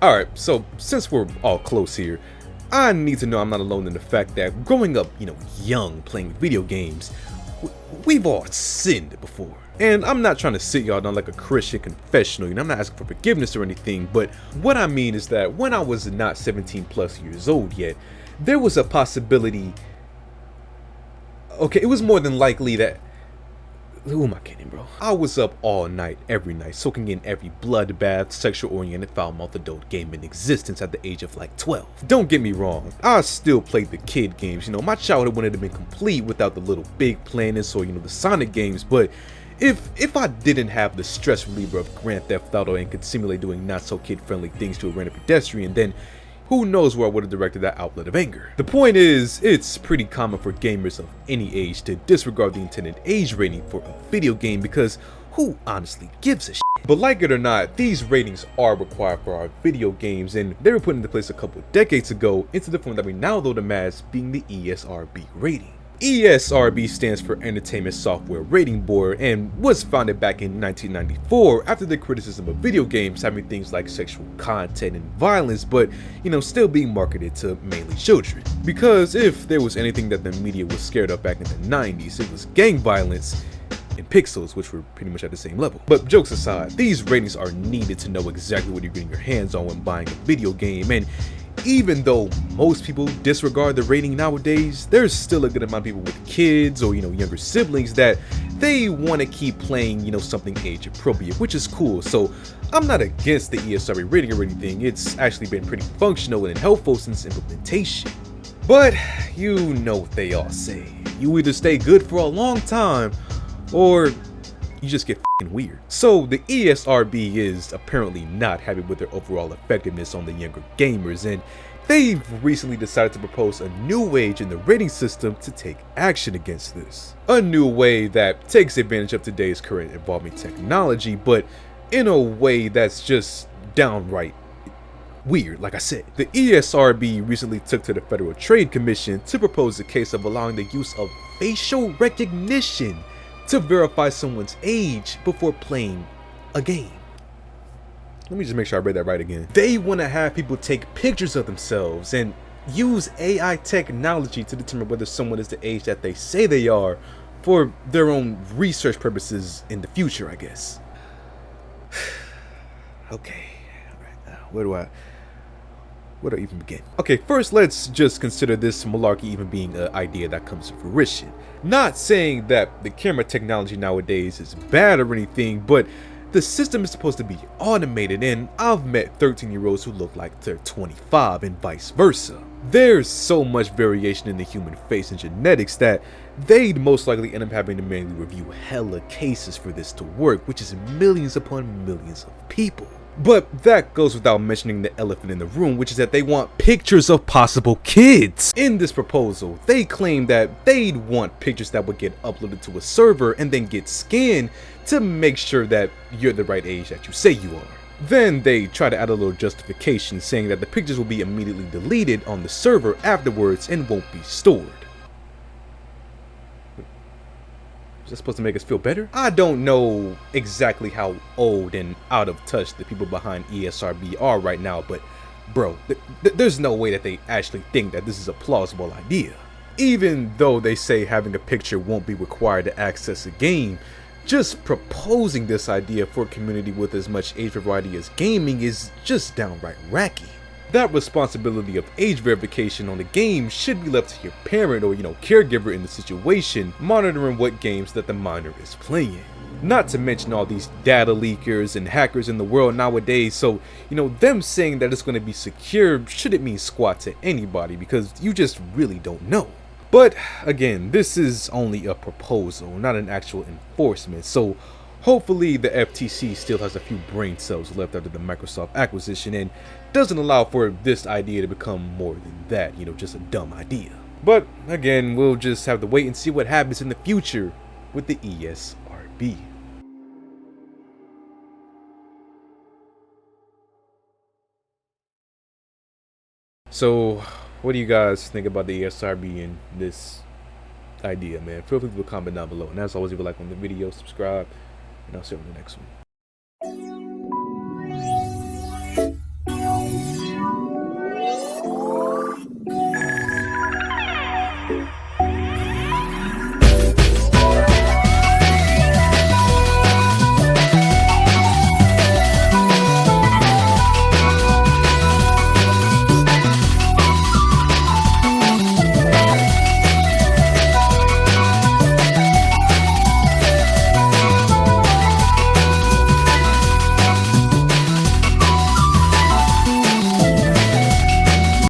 Alright, so since we're all close here, I need to know I'm not alone in the fact that growing up, young, playing video games, we've all sinned before. And I'm not trying to sit y'all down like a Christian confessional, I'm not asking for forgiveness or anything, but what I mean is that when I was not 17 plus years old yet, there was a possibility, okay, it was more than likely that, who am I kidding, bro? I was up all night, every night, soaking in every bloodbath, sexual-oriented, foul-mouthed adult game in existence at the age of like 12. Don't get me wrong, I still played the kid games, my childhood wouldn't have been complete without the Little Big Planets or, the Sonic games, but if I didn't have the stress reliever of Grand Theft Auto and could simulate doing not-so-kid-friendly things to a random pedestrian, then who knows where I would have directed that outlet of anger. The point is, it's pretty common for gamers of any age to disregard the intended age rating for a video game because who honestly gives a shit? But like it or not, these ratings are required for our video games, and they were put into place a couple of decades ago into the form that we now know them as being the ESRB rating. ESRB stands for Entertainment Software Rating Board and was founded back in 1994 after the criticism of video games having things like sexual content and violence, but still being marketed to mainly children. Because if there was anything that the media was scared of back in the 90s, it was gang violence and pixels, which were pretty much at the same level. But jokes aside, these ratings are needed to know exactly what you're getting your hands on when buying a video game, and even though most people disregard the rating nowadays, there's still a good amount of people with kids or younger siblings that they want to keep playing something age appropriate, which is cool. So I'm not against the ESRB rating or anything, it's actually been pretty functional and helpful since implementation. But you know what they all say, you either stay good for a long time or you just get f***ing weird. So the ESRB is apparently not happy with their overall effectiveness on the younger gamers, and they've recently decided to propose a new way in the rating system to take action against this. A new way that takes advantage of today's current evolving technology, but in a way that's just downright weird. Like I said, the ESRB recently took to the Federal Trade Commission to propose a case of allowing the use of facial recognition to verify someone's age before playing a game. Let me just make sure I read that right again. They want to have people take pictures of themselves and use AI technology to determine whether someone is the age that they say they are for their own research purposes in the future, I guess. Okay, all right, where do I even begin? Okay, first let's just consider this malarkey even being an idea that comes to fruition. Not saying that the camera technology nowadays is bad or anything, but the system is supposed to be automated, and I've met 13-year-olds who look like they're 25 and vice versa. There's so much variation in the human face and genetics that they'd most likely end up having to manually review hella cases for this to work, which is millions upon millions of people. But that goes without mentioning the elephant in the room, which is that they want pictures of possible kids. In this proposal, they claim that they'd want pictures that would get uploaded to a server and then get scanned to make sure that you're the right age that you say you are. Then they try to add a little justification saying that the pictures will be immediately deleted on the server afterwards and won't be stored. Is that supposed to make us feel better? I don't know exactly how old and out of touch the people behind ESRB are right now, but bro, there's no way that they actually think that this is a plausible idea. Even though they say having a picture won't be required to access a game, just proposing this idea for a community with as much age variety as gaming is just downright wacky. That responsibility of age verification on the game should be left to your parent or caregiver in the situation, monitoring what games that the minor is playing. Not to mention all these data leakers and hackers in the world nowadays, so them saying that it's going to be secure shouldn't mean squat to anybody because you just really don't know. But again, this is only a proposal, not an actual enforcement, so hopefully the FTC still has a few brain cells left after the Microsoft acquisition and doesn't allow for this idea to become more than that, just a dumb idea. But again, we'll just have to wait and see what happens in the future with the ESRB. So what do you guys think about the ESRB and this idea, man? Feel free to comment down below. And as always, if you like the video, subscribe, and I'll see you on the next one.